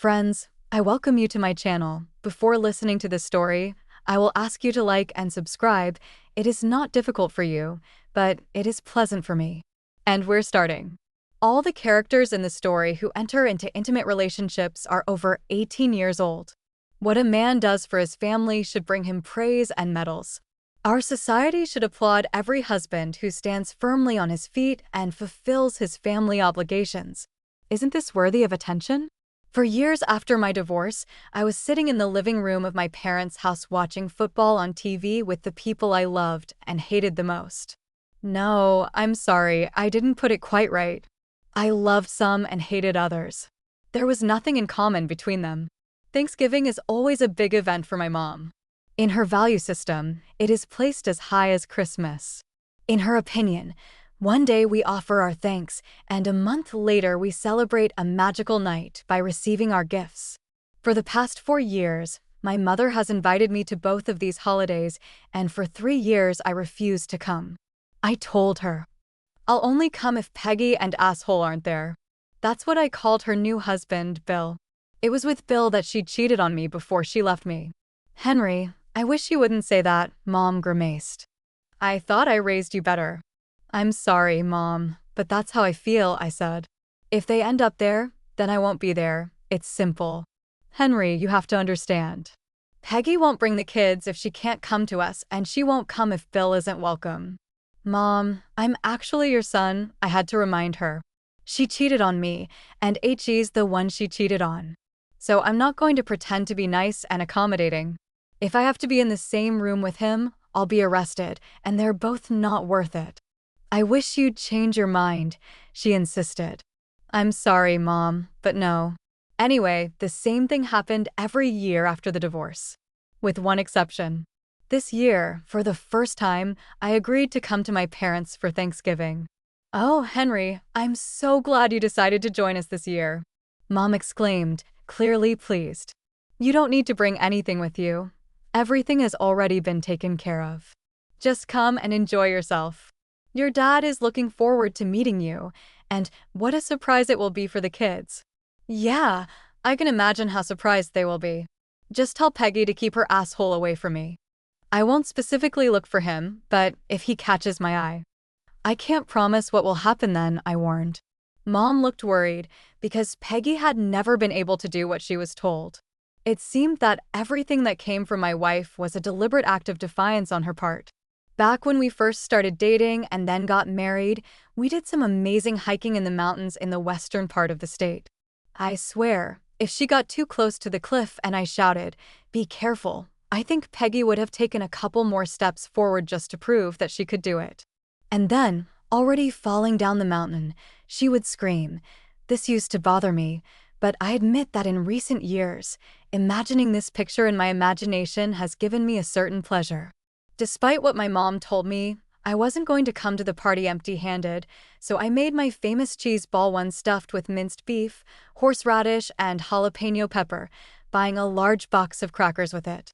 Friends, I welcome you to my channel. Before listening to this story, I will ask you to like and subscribe. It is not difficult for you, but it is pleasant for me. And we're starting. All the characters in the story who enter into intimate relationships are over 18 years old. What a man does for his family should bring him praise and medals. Our society should applaud every husband who stands firmly on his feet and fulfills his family obligations. Isn't this worthy of attention? For years after my divorce, I was sitting in the living room of my parents' house watching football on TV with the people I loved and hated the most. No, I'm sorry, I didn't put it quite right. I loved some and hated others. There was nothing in common between them. Thanksgiving is always a big event for my mom. In her value system, it is placed as high as Christmas. In her opinion, one day we offer our thanks, and a month later we celebrate a magical night by receiving our gifts. For the past 4 years, my mother has invited me to both of these holidays, and for 3 years I refused to come. I told her, I'll only come if Peggy and Asshole aren't there. That's what I called her new husband, Bill. It was with Bill that she cheated on me before she left me. Henry, I wish you wouldn't say that, Mom grimaced. I thought I raised you better. I'm sorry, Mom, but that's how I feel, I said. If they end up there, then I won't be there. It's simple. Henry, you have to understand. Peggy won't bring the kids if she can't come to us, and she won't come if Bill isn't welcome. Mom, I'm actually your son, I had to remind her. She cheated on me, and HE's the one she cheated on. So I'm not going to pretend to be nice and accommodating. If I have to be in the same room with him, I'll be arrested, and they're both not worth it. I wish you'd change your mind, she insisted. I'm sorry, Mom, but no. Anyway, the same thing happened every year after the divorce. With one exception. This year, for the first time, I agreed to come to my parents for Thanksgiving. Oh, Henry, I'm so glad you decided to join us this year. Mom exclaimed, clearly pleased. You don't need to bring anything with you. Everything has already been taken care of. Just come and enjoy yourself. Your dad is looking forward to meeting you, and what a surprise it will be for the kids. Yeah, I can imagine how surprised they will be. Just tell Peggy to keep her asshole away from me. I won't specifically look for him, but if he catches my eye. I can't promise what will happen then, I warned. Mom looked worried because Peggy had never been able to do what she was told. It seemed that everything that came from my wife was a deliberate act of defiance on her part. Back when we first started dating and then got married, we did some amazing hiking in the mountains in the western part of the state. I swear, if she got too close to the cliff and I shouted, "Be careful," I think Peggy would have taken a couple more steps forward just to prove that she could do it. And then, already falling down the mountain, she would scream. This used to bother me, but I admit that in recent years, imagining this picture in my imagination has given me a certain pleasure. Despite what my mom told me, I wasn't going to come to the party empty-handed, so I made my famous cheese ball one stuffed with minced beef, horseradish, and jalapeno pepper, buying a large box of crackers with it.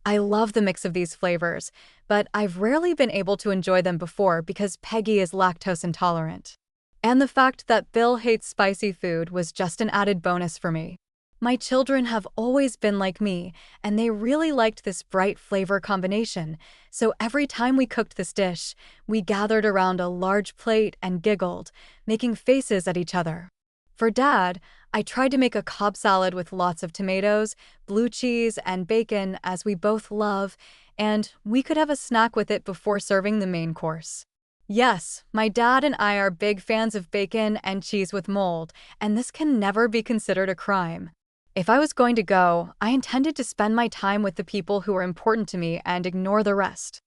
I love the mix of these flavors, but I've rarely been able to enjoy them before because Peggy is lactose intolerant. And the fact that Bill hates spicy food was just an added bonus for me. My children have always been like me, and they really liked this bright flavor combination, so every time we cooked this dish, we gathered around a large plate and giggled, making faces at each other. For Dad, I tried to make a Cobb salad with lots of tomatoes, blue cheese, and bacon, as we both love, and we could have a snack with it before serving the main course. Yes, my dad and I are big fans of bacon and cheese with mold, and this can never be considered a crime. If I was going to go, I intended to spend my time with the people who were important to me and ignore the rest.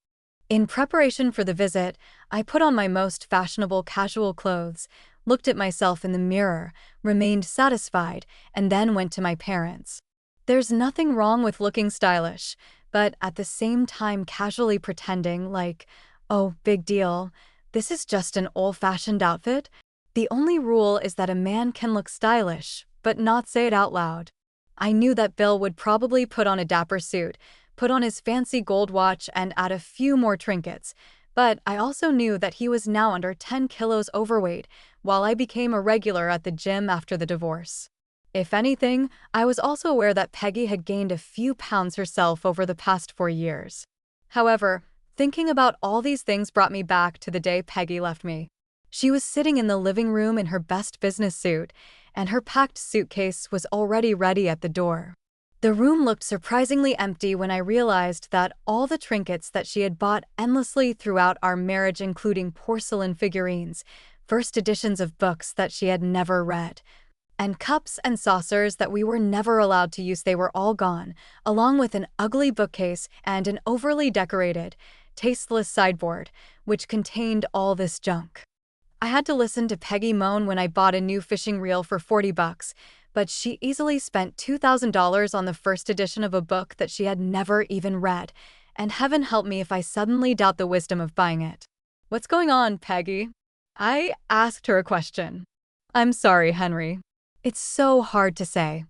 In preparation for the visit, I put on my most fashionable casual clothes, looked at myself in the mirror, remained satisfied, and then went to my parents. There's nothing wrong with looking stylish, but at the same time casually pretending like, oh, big deal, this is just an old-fashioned outfit. The only rule is that a man can look stylish, but not say it out loud. I knew that Bill would probably put on a dapper suit, put on his fancy gold watch, and add a few more trinkets, but I also knew that he was now under 10 kilos overweight, while I became a regular at the gym after the divorce. If anything, I was also aware that Peggy had gained a few pounds herself over the past 4 years. However, thinking about all these things brought me back to the day Peggy left me. She was sitting in the living room in her best business suit, and her packed suitcase was already ready at the door. The room looked surprisingly empty when I realized that all the trinkets that she had bought endlessly throughout our marriage, including porcelain figurines, first editions of books that she had never read, and cups and saucers that we were never allowed to use, they were all gone, along with an ugly bookcase and an overly decorated, tasteless sideboard, which contained all this junk. I had to listen to Peggy moan when I bought a new fishing reel for $40, but she easily spent $2,000 on the first edition of a book that she had never even read, and heaven help me if I suddenly doubt the wisdom of buying it. "What's going on, Peggy?" I asked her a question. "I'm sorry, Henry. It's so hard to say.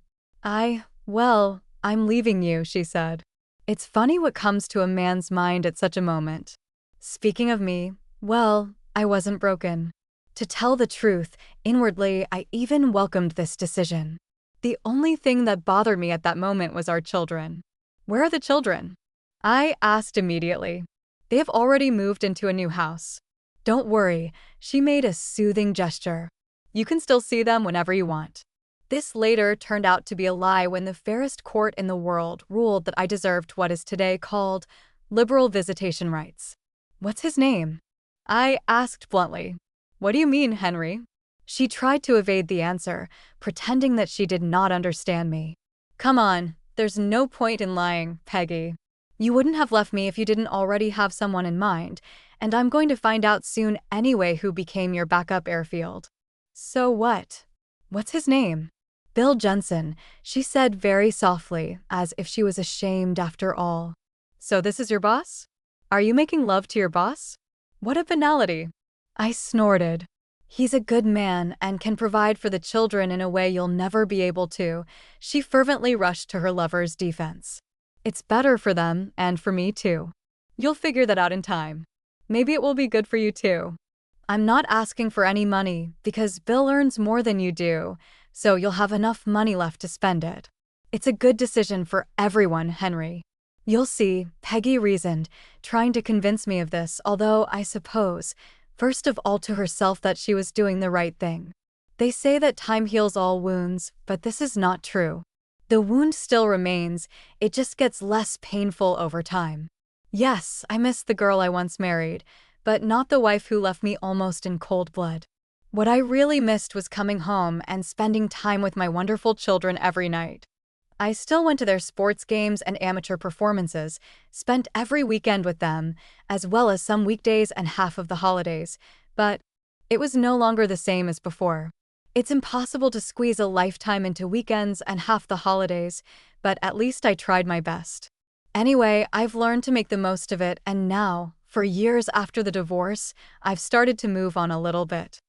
Well, I'm leaving you," she said. It's funny what comes to a man's mind at such a moment. Speaking of me, well, I wasn't broken. To tell the truth, inwardly, I even welcomed this decision. The only thing that bothered me at that moment was our children. "Where are the children?" I asked immediately. "They have already moved into a new house." "Don't worry," she made a soothing gesture. "You can still see them whenever you want." This later turned out to be a lie when the fairest court in the world ruled that I deserved what is today called liberal visitation rights. "What's his name?" I asked bluntly. "What do you mean, Henry?" She tried to evade the answer, pretending that she did not understand me. "Come on, there's no point in lying, Peggy. You wouldn't have left me if you didn't already have someone in mind, and I'm going to find out soon anyway who became your backup airfield." "So what? What's his name?" "Bill Jensen," she said very softly, as if she was ashamed after all. "So this is your boss? Are you making love to your boss? What a banality." I snorted. "He's a good man and can provide for the children in a way you'll never be able to." She fervently rushed to her lover's defense. "It's better for them, and for me too. You'll figure that out in time. Maybe it will be good for you too. I'm not asking for any money, because Bill earns more than you do, so you'll have enough money left to spend it. It's a good decision for everyone, Henry." "You'll see," Peggy reasoned, trying to convince me of this, although I suppose, first of all to herself, that she was doing the right thing. They say that time heals all wounds, but this is not true. The wound still remains, it just gets less painful over time. Yes, I miss the girl I once married, but not the wife who left me almost in cold blood. What I really missed was coming home and spending time with my wonderful children every night. I still went to their sports games and amateur performances, spent every weekend with them, as well as some weekdays and half of the holidays, but it was no longer the same as before. It's impossible to squeeze a lifetime into weekends and half the holidays, but at least I tried my best. Anyway, I've learned to make the most of it, and now, for years after the divorce, I've started to move on a little bit.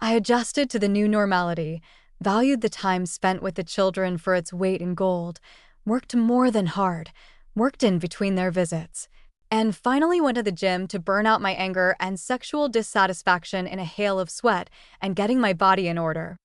I adjusted to the new normality, valued the time spent with the children for its weight in gold, worked more than hard, worked in between their visits, and finally went to the gym to burn out my anger and sexual dissatisfaction in a hail of sweat and getting my body in order.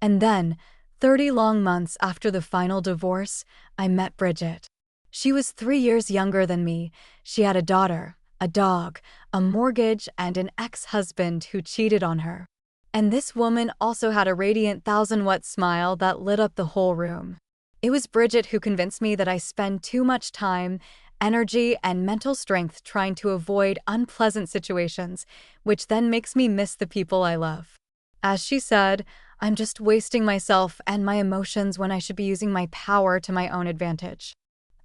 And then, 30 long months after the final divorce, I met Bridget. She was 3 years younger than me. She had a daughter, a dog, a mortgage, and an ex-husband who cheated on her. And this woman also had a radiant 1,000-watt smile that lit up the whole room. It was Bridget who convinced me that I spend too much time, energy, and mental strength trying to avoid unpleasant situations, which then makes me miss the people I love. As she said, I'm just wasting myself and my emotions when I should be using my power to my own advantage.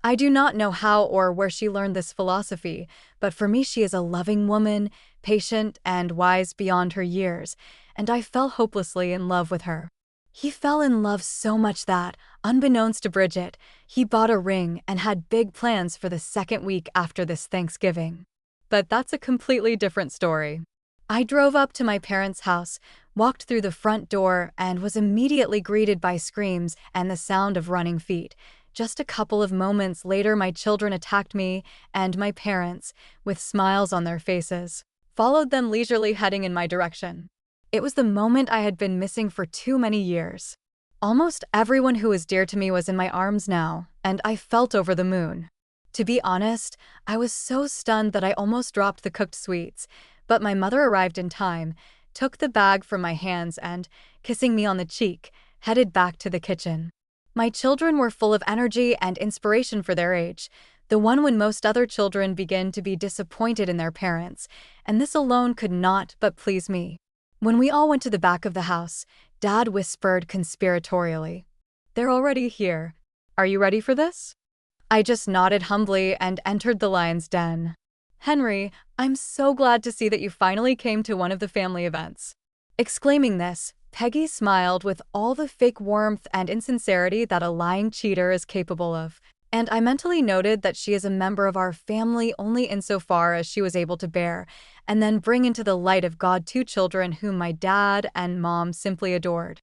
I do not know how or where she learned this philosophy, but for me she is a loving woman, patient and wise beyond her years, and I fell hopelessly in love with her. He fell in love so much that, unbeknownst to Bridget, he bought a ring and had big plans for the second week after this Thanksgiving. But that's a completely different story. I drove up to my parents' house, walked through the front door, and was immediately greeted by screams and the sound of running feet. Just a couple of moments later, my children attacked me and my parents, with smiles on their faces, followed them leisurely heading in my direction. It was the moment I had been missing for too many years. Almost everyone who was dear to me was in my arms now, and I felt over the moon. To be honest, I was so stunned that I almost dropped the cooked sweets, but my mother arrived in time, took the bag from my hands and, kissing me on the cheek, headed back to the kitchen. My children were full of energy and inspiration for their age, the one when most other children begin to be disappointed in their parents, and this alone could not but please me. When we all went to the back of the house, Dad whispered conspiratorially, "They're already here. Are you ready for this?" I just nodded humbly and entered the lion's den. "Henry, I'm so glad to see that you finally came to one of the family events." Exclaiming this, Peggy smiled with all the fake warmth and insincerity that a lying cheater is capable of, and I mentally noted that she is a member of our family only insofar as she was able to bear, and then bring into the light of God two children whom my dad and mom simply adored.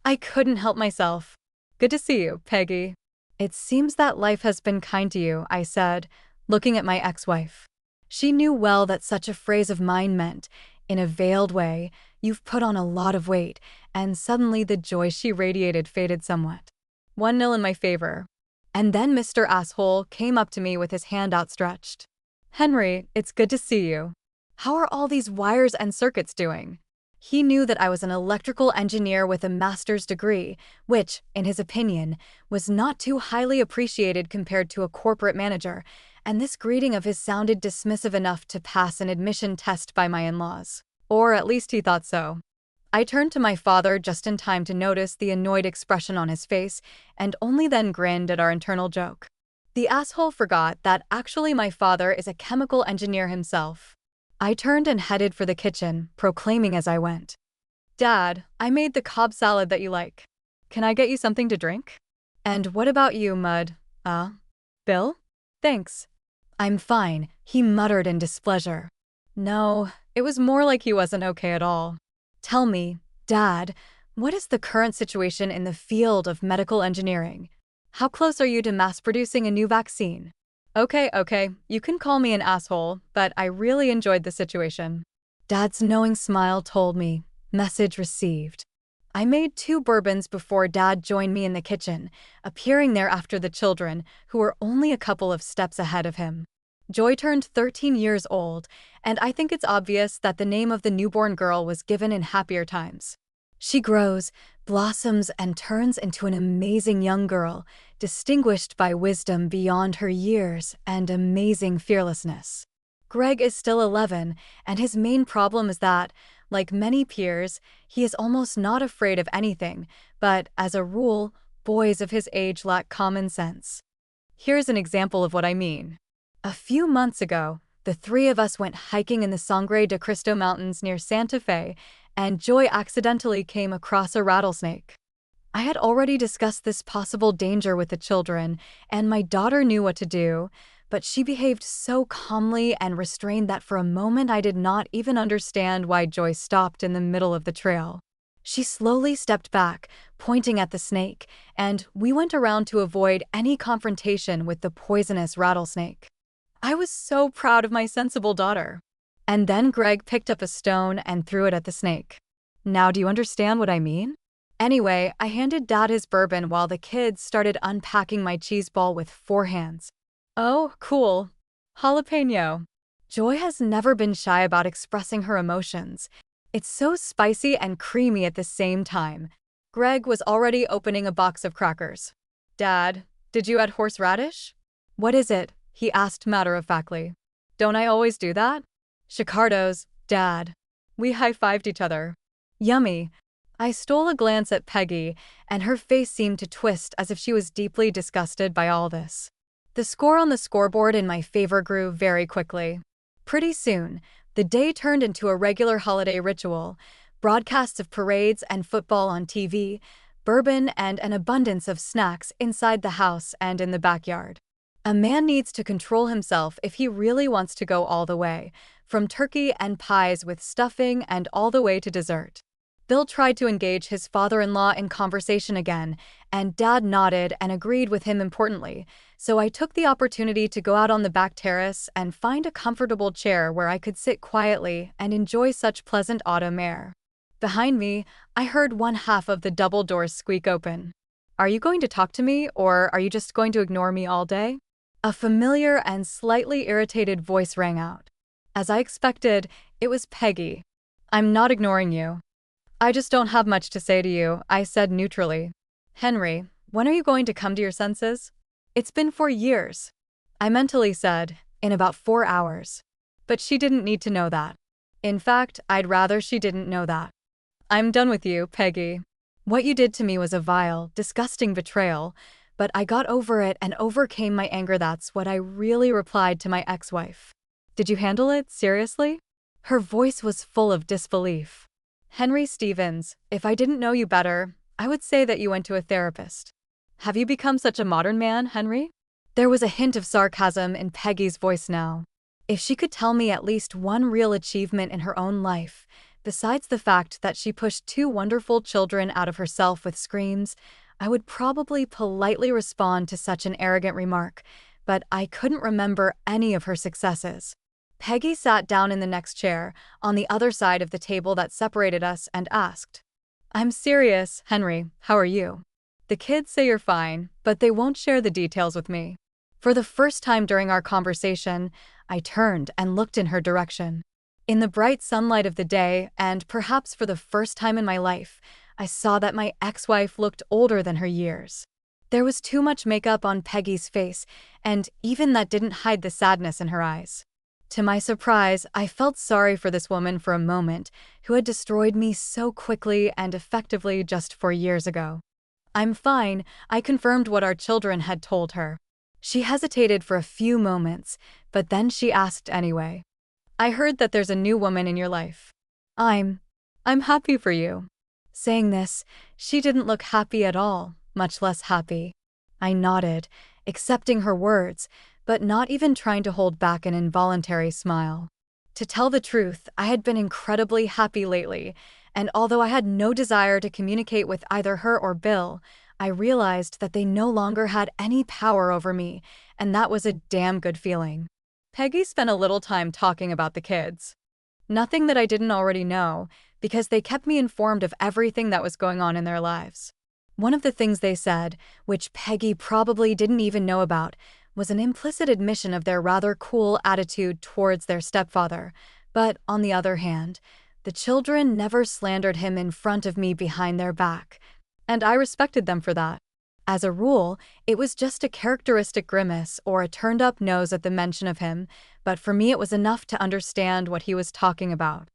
I couldn't help myself. "Good to see you, Peggy." "It seems that life has been kind to you," I said, looking at my ex-wife. She knew well that such a phrase of mine meant, in a veiled way, "You've put on a lot of weight," and suddenly the joy she radiated faded somewhat. 1-0 in my favor. And then Mr. Asshole came up to me with his hand outstretched. "Henry, it's good to see you. How are all these wires and circuits doing?" He knew that I was an electrical engineer with a master's degree, which, in his opinion, was not too highly appreciated compared to a corporate manager, and this greeting of his sounded dismissive enough to pass an admission test by my in-laws. Or at least he thought so. I turned to my father just in time to notice the annoyed expression on his face, and only then grinned at our internal joke. The asshole forgot that actually my father is a chemical engineer himself. I turned and headed for the kitchen, proclaiming as I went, "Dad, I made the Cobb salad that you like. Can I get you something to drink?" "And what about you, Mud? Bill?" "Thanks. I'm fine," he muttered in displeasure. No, it was more like he wasn't okay at all. "Tell me, Dad, what is the current situation in the field of medical engineering? How close are you to mass-producing a new vaccine?" Okay, you can call me an asshole, but I really enjoyed the situation." Dad's knowing smile told me, "Message received." I made 2 bourbons before Dad joined me in the kitchen, appearing there after the children, who were only a couple of steps ahead of him. Joy turned 13 years old, and I think it's obvious that the name of the newborn girl was given in happier times. She grows, blossoms, and turns into an amazing young girl, distinguished by wisdom beyond her years and amazing fearlessness. Greg is still 11, and his main problem is that, like many peers, he is almost not afraid of anything, but, as a rule, boys of his age lack common sense. Here's an example of what I mean. A few months ago, the 3 of us went hiking in the Sangre de Cristo Mountains near Santa Fe, and Joy accidentally came across a rattlesnake. I had already discussed this possible danger with the children, and my daughter knew what to do, but she behaved so calmly and restrained that for a moment I did not even understand why Joy stopped in the middle of the trail. She slowly stepped back, pointing at the snake, and we went around to avoid any confrontation with the poisonous rattlesnake. I was so proud of my sensible daughter. And then Greg picked up a stone and threw it at the snake. Now do you understand what I mean? Anyway, I handed Dad his bourbon while the kids started unpacking my cheese ball with 4 hands. "Oh, cool. Jalapeno." Joy has never been shy about expressing her emotions. It's so spicy and creamy at the same time. Greg was already opening a box of crackers. "Dad, did you add horseradish?" "What is it?" he asked matter-of-factly. "Don't I always do that?" "Chicardos, Dad." We high-fived each other. Yummy. I stole a glance at Peggy, and her face seemed to twist as if she was deeply disgusted by all this. The score on the scoreboard in my favor grew very quickly. Pretty soon, the day turned into a regular holiday ritual, broadcasts of parades and football on TV, bourbon and an abundance of snacks inside the house and in the backyard. A man needs to control himself if he really wants to go all the way, from turkey and pies with stuffing and all the way to dessert. Bill tried to engage his father-in-law in conversation again, and Dad nodded and agreed with him importantly, so I took the opportunity to go out on the back terrace and find a comfortable chair where I could sit quietly and enjoy such pleasant autumn air. Behind me, I heard one half of the double doors squeak open. Are you going to talk to me, or are you just going to ignore me all day? A familiar and slightly irritated voice rang out. As I expected, it was Peggy. I'm not ignoring you. I just don't have much to say to you, I said neutrally. Henry, when are you going to come to your senses? It's been 4 years. I mentally said, in about 4 hours. But she didn't need to know that. In fact, I'd rather she didn't know that. I'm done with you, Peggy. What you did to me was a vile, disgusting betrayal, but I got over it and overcame my anger. That's what I really replied to my ex-wife. Did you handle it seriously? Her voice was full of disbelief. Henry Stevens, if I didn't know you better, I would say that you went to a therapist. Have you become such a modern man, Henry? There was a hint of sarcasm in Peggy's voice now. If she could tell me at least one real achievement in her own life, besides the fact that she pushed 2 wonderful children out of herself with screams, I would probably politely respond to such an arrogant remark, but I couldn't remember any of her successes. Peggy sat down in the next chair, on the other side of the table that separated us, and asked, I'm serious, Henry, how are you? The kids say you're fine, but they won't share the details with me. For the first time during our conversation, I turned and looked in her direction. In the bright sunlight of the day, and perhaps for the first time in my life, I saw that my ex-wife looked older than her years. There was too much makeup on Peggy's face, and even that didn't hide the sadness in her eyes. To my surprise, I felt sorry for this woman for a moment, who had destroyed me so quickly and effectively just 4 years ago. I'm fine, I confirmed what our children had told her. She hesitated for a few moments, but then she asked anyway. I heard that there's a new woman in your life. I'm happy for you. Saying this, she didn't look happy at all, much less happy. I nodded, accepting her words, but not even trying to hold back an involuntary smile. To tell the truth, I had been incredibly happy lately, and although I had no desire to communicate with either her or Bill, I realized that they no longer had any power over me, and that was a damn good feeling. Peggy spent a little time talking about the kids. Nothing that I didn't already know, because they kept me informed of everything that was going on in their lives. One of the things they said, which Peggy probably didn't even know about, was an implicit admission of their rather cool attitude towards their stepfather, but on the other hand, the children never slandered him in front of me behind their back, and I respected them for that. As a rule, it was just a characteristic grimace or a turned-up nose at the mention of him, but for me it was enough to understand what he was talking about.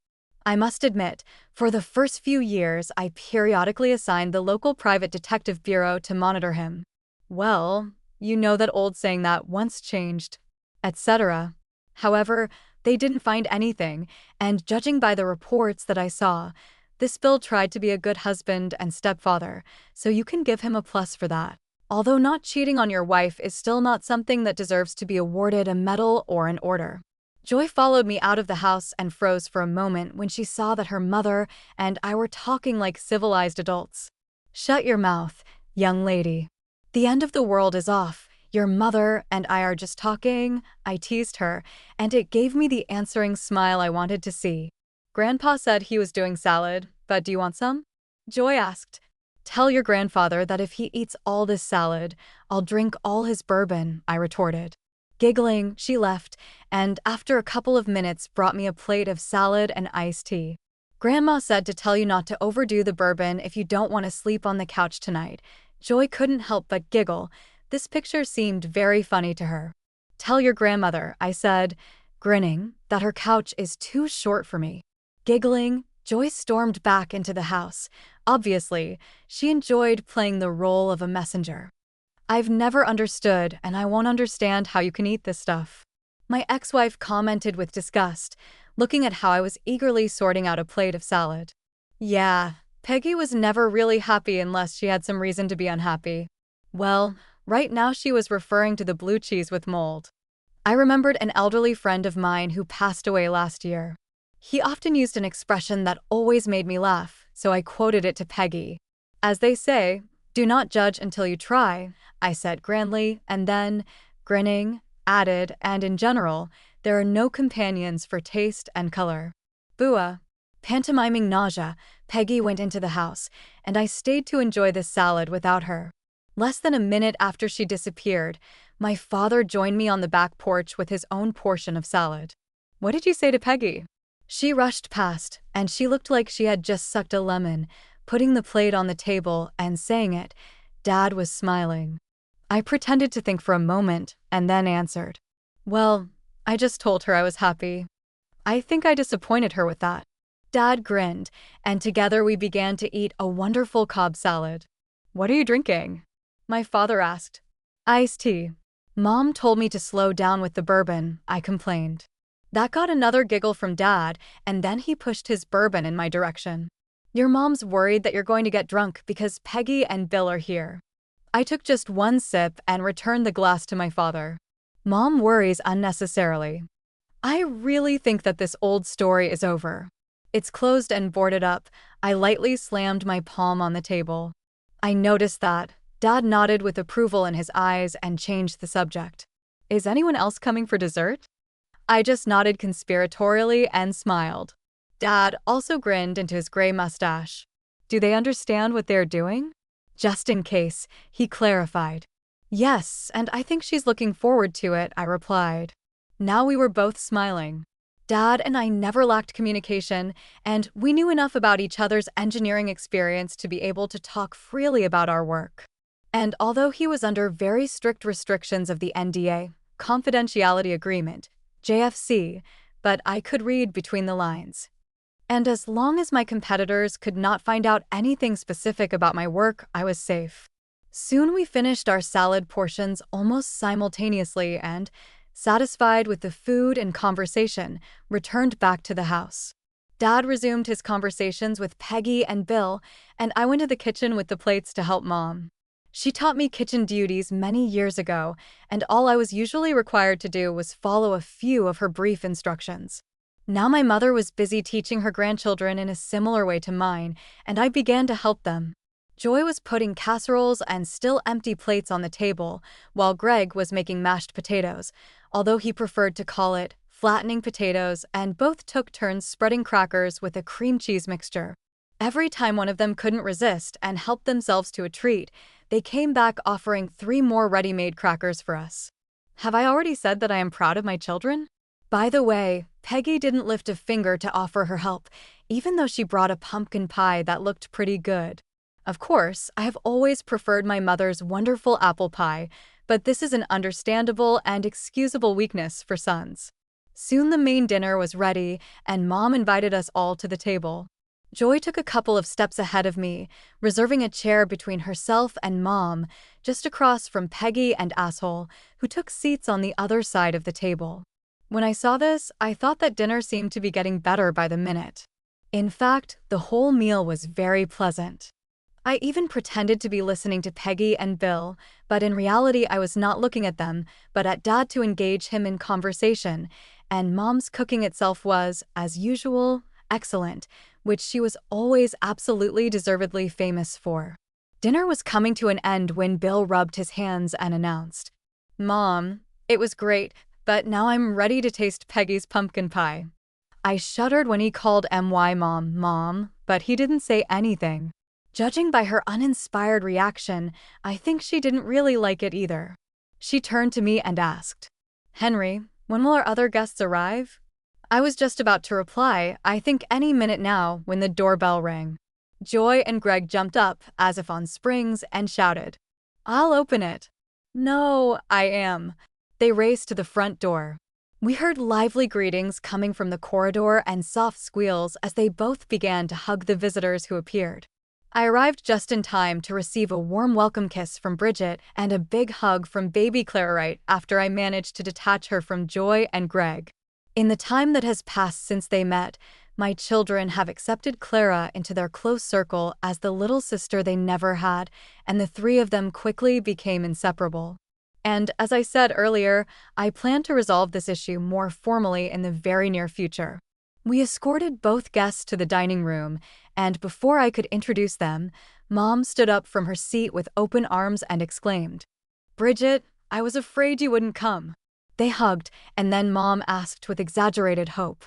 I must admit, for the first few years I periodically assigned the local private detective bureau to monitor him. Well, you know that old saying that once changed, etc. However, they didn't find anything, and judging by the reports that I saw, this Bill tried to be a good husband and stepfather, so you can give him a plus for that. Although not cheating on your wife is still not something that deserves to be awarded a medal or an order. Joy followed me out of the house and froze for a moment when she saw that her mother and I were talking like civilized adults. Shut your mouth, young lady. The end of the world is off. Your mother and I are just talking, I teased her, and it gave me the answering smile I wanted to see. Grandpa said he was doing salad, but do you want some? Joy asked. Tell your grandfather that if he eats all this salad, I'll drink all his bourbon, I retorted. Giggling, she left, and after a couple of minutes brought me a plate of salad and iced tea. Grandma said to tell you not to overdo the bourbon if you don't want to sleep on the couch tonight. Joy couldn't help but giggle. This picture seemed very funny to her. Tell your grandmother, I said, grinning, that her couch is too short for me. Giggling, Joy stormed back into the house. Obviously, she enjoyed playing the role of a messenger. I've never understood, and I won't understand how you can eat this stuff. My ex-wife commented with disgust, looking at how I was eagerly sorting out a plate of salad. Yeah, Peggy was never really happy unless she had some reason to be unhappy. Well, right now she was referring to the blue cheese with mold. I remembered an elderly friend of mine who passed away last year. He often used an expression that always made me laugh, so I quoted it to Peggy. As they say, do not judge until you try, I said grandly, and then, grinning, added, and in general, there are no companions for taste and color. Bua. Pantomiming nausea, Peggy went into the house, and I stayed to enjoy the salad without her. Less than a minute after she disappeared, my father joined me on the back porch with his own portion of salad. "What did you say to Peggy?" She rushed past, and she looked like she had just sucked a lemon, putting the plate on the table and saying it. Dad was smiling. I pretended to think for a moment and then answered, "Well, I just told her I was happy. I think I disappointed her with that." Dad grinned, and together we began to eat a wonderful Cobb salad. "What are you drinking?" my father asked. "Iced tea." Mom told me to slow down with the bourbon, I complained. That got another giggle from Dad, and then he pushed his bourbon in my direction. "Your mom's worried that you're going to get drunk because Peggy and Bill are here." I took just one sip and returned the glass to my father. Mom worries unnecessarily. I really think that this old story is over. It's closed and boarded up. I lightly slammed my palm on the table. I noticed that. Dad nodded with approval in his eyes and changed the subject. "Is anyone else coming for dessert?" I just nodded conspiratorially and smiled. Dad also grinned into his gray mustache. "Do they understand what they're doing?" "Just in case," he clarified. "Yes, and I think she's looking forward to it," I replied. Now we were both smiling. Dad and I never lacked communication, and we knew enough about each other's engineering experience to be able to talk freely about our work. And although he was under very strict restrictions of the NDA, Confidentiality Agreement, JFC, but I could read between the lines. And as long as my competitors could not find out anything specific about my work, I was safe. Soon we finished our salad portions almost simultaneously and, satisfied with the food and conversation, returned back to the house. Dad resumed his conversations with Peggy and Bill, and I went to the kitchen with the plates to help Mom. She taught me kitchen duties many years ago, and all I was usually required to do was follow a few of her brief instructions. Now my mother was busy teaching her grandchildren in a similar way to mine, and I began to help them. Joy was putting casseroles and still empty plates on the table, while Greg was making mashed potatoes, although he preferred to call it flattening potatoes, and both took turns spreading crackers with a cream cheese mixture. Every time one of them couldn't resist and helped themselves to a treat, they came back offering 3 more ready-made crackers for us. Have I already said that I am proud of my children? By the way, Peggy didn't lift a finger to offer her help, even though she brought a pumpkin pie that looked pretty good. Of course, I have always preferred my mother's wonderful apple pie, but this is an understandable and excusable weakness for sons. Soon the main dinner was ready, and Mom invited us all to the table. Joy took a couple of steps ahead of me, reserving a chair between herself and Mom, just across from Peggy and Asshole, who took seats on the other side of the table. When I saw this, I thought that dinner seemed to be getting better by the minute. In fact, the whole meal was very pleasant. I even pretended to be listening to Peggy and Bill, but in reality I was not looking at them, but at Dad to engage him in conversation, and Mom's cooking itself was, as usual, excellent, which she was always absolutely deservedly famous for. Dinner was coming to an end when Bill rubbed his hands and announced, "Mom, it was great, but now I'm ready to taste Peggy's pumpkin pie." I shuddered when he called my mom, Mom, but he didn't say anything. Judging by her uninspired reaction, I think she didn't really like it either. She turned to me and asked, "Henry, when will our other guests arrive?" I was just about to reply, "I think any minute now," when the doorbell rang. Joy and Greg jumped up, as if on springs, and shouted, "I'll open it." "No, I am." They raced to the front door. We heard lively greetings coming from the corridor and soft squeals as they both began to hug the visitors who appeared. I arrived just in time to receive a warm welcome kiss from Bridget and a big hug from baby Clararite after I managed to detach her from Joy and Greg. In the time that has passed since they met, my children have accepted Clara into their close circle as the little sister they never had, and the 3 of them quickly became inseparable. And as I said earlier, I plan to resolve this issue more formally in the very near future. We escorted both guests to the dining room, and before I could introduce them, Mom stood up from her seat with open arms and exclaimed, "Bridget, I was afraid you wouldn't come." They hugged, and then Mom asked with exaggerated hope,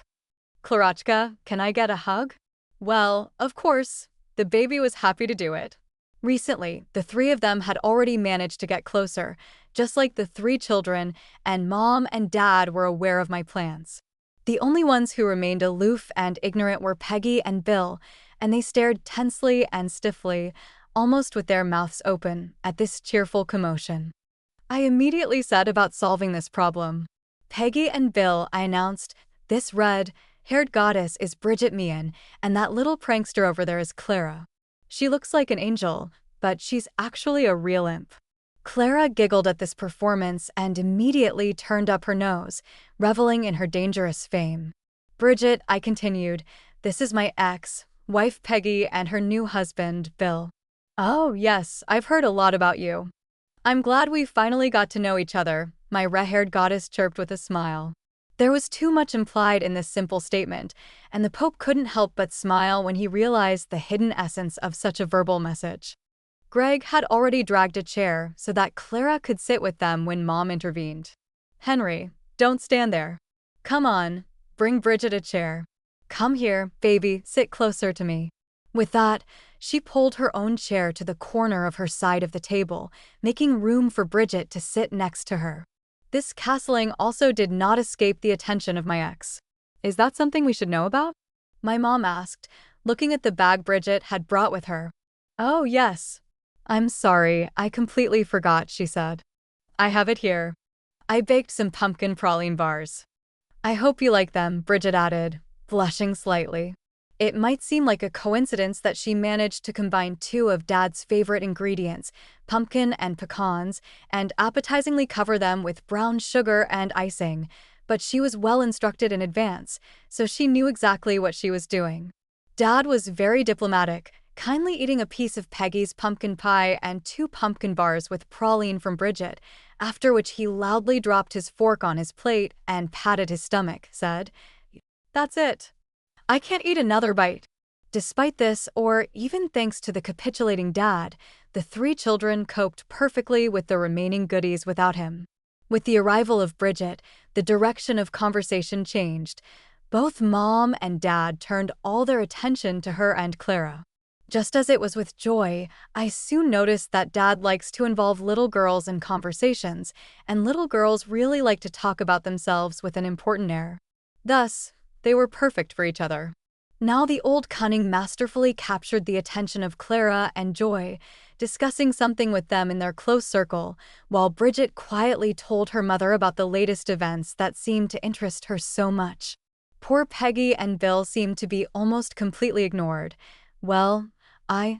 "Clarachka, can I get a hug?" Well, of course, the baby was happy to do it. Recently, the three of them had already managed to get closer, just like the three children, and Mom and Dad were aware of my plans. The only ones who remained aloof and ignorant were Peggy and Bill, and they stared tensely and stiffly, almost with their mouths open, at this cheerful commotion. I immediately set about solving this problem. Peggy and Bill, I announced, this red-haired goddess is Bridget Meehan, and that little prankster over there is Clara. She looks like an angel, but she's actually a real imp. Clara giggled at this performance and immediately turned up her nose, reveling in her dangerous fame. Bridget, I continued, this is my ex-wife Peggy and her new husband, Bill. Oh, yes, I've heard a lot about you. I'm glad we finally got to know each other, my red-haired goddess chirped with a smile. There was too much implied in this simple statement, and the Pope couldn't help but smile when he realized the hidden essence of such a verbal message. Greg had already dragged a chair so that Clara could sit with them when Mom intervened. Henry, don't stand there. Come on, bring Bridget a chair. Come here, baby, sit closer to me. With that, she pulled her own chair to the corner of her side of the table, making room for Bridget to sit next to her. This castling also did not escape the attention of my ex. Is that something we should know about? My mom asked, looking at the bag Bridget had brought with her. Oh, yes. I'm sorry, I completely forgot, she said. I have it here. I baked some pumpkin praline bars. I hope you like them, Bridget added, blushing slightly. It might seem like a coincidence that she managed to combine two of Dad's favorite ingredients, pumpkin and pecans, and appetizingly cover them with brown sugar and icing, but she was well instructed in advance, so she knew exactly what she was doing. Dad was very diplomatic, kindly eating a piece of Peggy's pumpkin pie and 2 pumpkin bars with praline from Bridget, after which he loudly dropped his fork on his plate and patted his stomach, said, "That's it. I can't eat another bite." Despite this, or even thanks to the capitulating Dad, the 3 children coped perfectly with the remaining goodies without him. With the arrival of Bridget, the direction of conversation changed. Both Mom and Dad turned all their attention to her and Clara. Just as it was with Joy, I soon noticed that Dad likes to involve little girls in conversations, and little girls really like to talk about themselves with an important air. Thus, they were perfect for each other. Now the old cunning masterfully captured the attention of Clara and Joy, discussing something with them in their close circle, while Bridget quietly told her mother about the latest events that seemed to interest her so much. Poor Peggy and Bill seemed to be almost completely ignored. I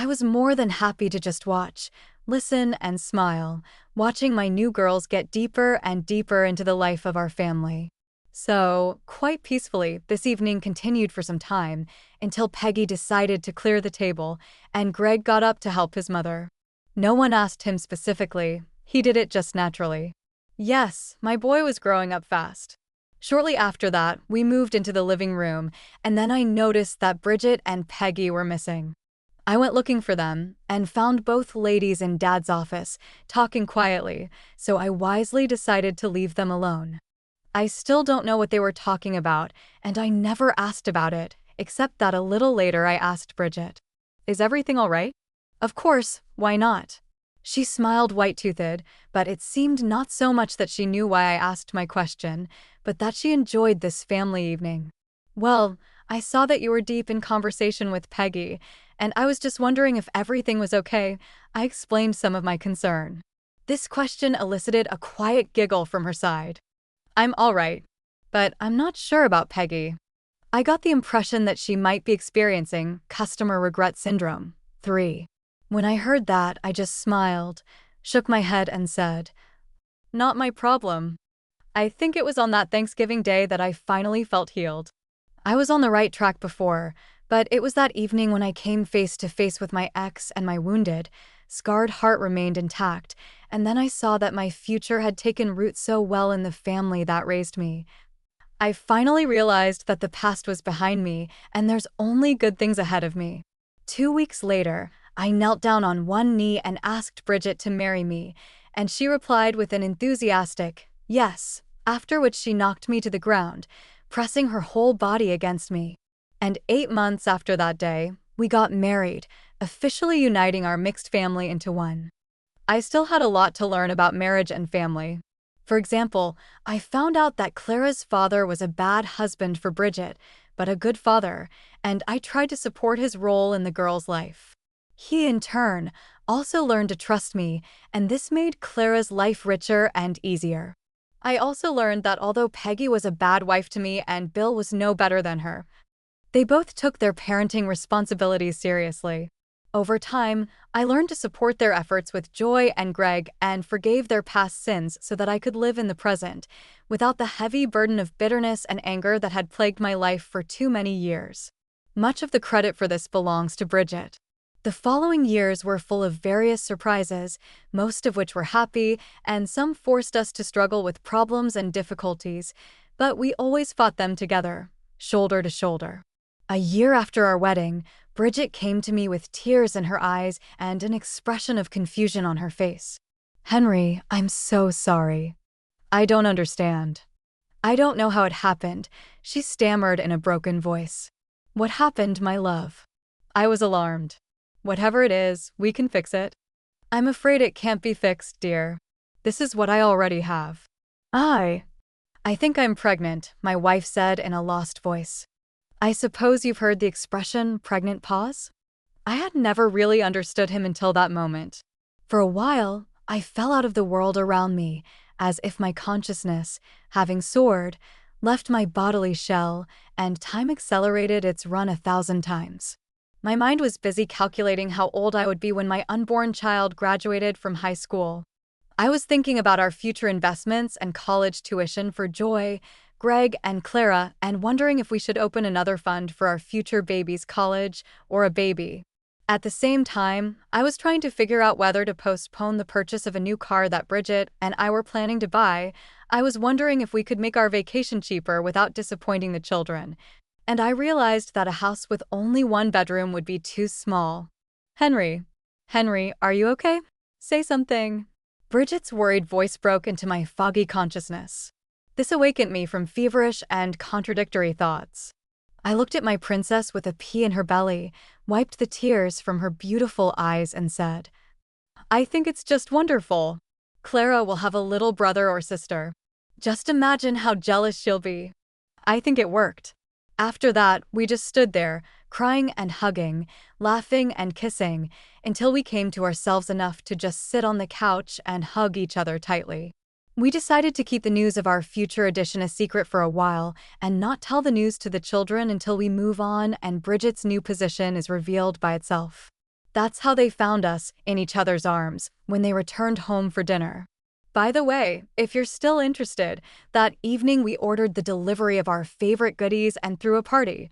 was more than happy to just watch, listen, and smile, watching my new girls get deeper and deeper into the life of our family. So, quite peacefully, this evening continued for some time, until Peggy decided to clear the table, and Greg got up to help his mother. No one asked him specifically, he did it just naturally. Yes, my boy was growing up fast. Shortly after that, we moved into the living room, and then I noticed that Bridget and Peggy were missing. I went looking for them, and found both ladies in Dad's office, talking quietly, so I wisely decided to leave them alone. I still don't know what they were talking about, and I never asked about it, except that a little later I asked Bridget, "Is everything all right?" "Of course, why not?" She smiled white-toothed, but it seemed not so much that she knew why I asked my question, but that she enjoyed this family evening. "Well, I saw that you were deep in conversation with Peggy, and I was just wondering if everything was okay." I explained some of my concern. This question elicited a quiet giggle from her side. "I'm all right, but I'm not sure about Peggy. I got the impression that she might be experiencing customer regret syndrome. 3. When I heard that, I just smiled, shook my head, and said, "Not my problem." I think it was on that Thanksgiving day that I finally felt healed. I was on the right track before, but it was that evening when I came face to face with my ex and my wounded, scarred heart remained intact, and then I saw that my future had taken root so well in the family that raised me. I finally realized that the past was behind me, and there's only good things ahead of me. 2 weeks later, I knelt down on one knee and asked Bridget to marry me, and she replied with an enthusiastic yes, after which she knocked me to the ground, pressing her whole body against me. And 8 months after that day, we got married, officially uniting our mixed family into one. I still had a lot to learn about marriage and family. For example, I found out that Clara's father was a bad husband for Bridget, but a good father, and I tried to support his role in the girl's life. He, in turn, also learned to trust me, and this made Clara's life richer and easier. I also learned that although Peggy was a bad wife to me and Bill was no better than her, they both took their parenting responsibilities seriously. Over time, I learned to support their efforts with Joy and Greg and forgave their past sins so that I could live in the present, without the heavy burden of bitterness and anger that had plagued my life for too many years. Much of the credit for this belongs to Bridget. The following years were full of various surprises, most of which were happy, and some forced us to struggle with problems and difficulties, but we always fought them together, shoulder to shoulder. A year after our wedding, Bridget came to me with tears in her eyes and an expression of confusion on her face. "Henry, I'm so sorry. I don't understand. I don't know how it happened," she stammered in a broken voice. "What happened, my love?" I was alarmed. "Whatever it is, we can fix it." "I'm afraid it can't be fixed, dear. This is what I already have." I think I'm pregnant," my wife said in a lost voice. "I suppose you've heard the expression, pregnant pause?" I had never really understood him until that moment. For a while, I fell out of the world around me, as if my consciousness, having soared, left my bodily shell, and time accelerated its run 1,000 times. My mind was busy calculating how old I would be when my unborn child graduated from high school. I was thinking about our future investments and college tuition for Joy, Greg, and Clara, and wondering if we should open another fund for our future baby's college or a baby. At the same time, I was trying to figure out whether to postpone the purchase of a new car that Bridget and I were planning to buy. I was wondering if we could make our vacation cheaper without disappointing the children. And I realized that a house with only one bedroom would be too small. Henry, are you okay? Say something." Bridget's worried voice broke into my foggy consciousness. This awakened me from feverish and contradictory thoughts. I looked at my princess with a pea in her belly, wiped the tears from her beautiful eyes, and said, "I think it's just wonderful. Clara will have a little brother or sister. Just imagine how jealous she'll be." I think it worked. After that, we just stood there, crying and hugging, laughing and kissing, until we came to ourselves enough to just sit on the couch and hug each other tightly. We decided to keep the news of our future addition a secret for a while and not tell the news to the children until we move on and Bridget's new position is revealed by itself. That's how they found us, in each other's arms, when they returned home for dinner. By the way, if you're still interested, that evening we ordered the delivery of our favorite goodies and threw a party.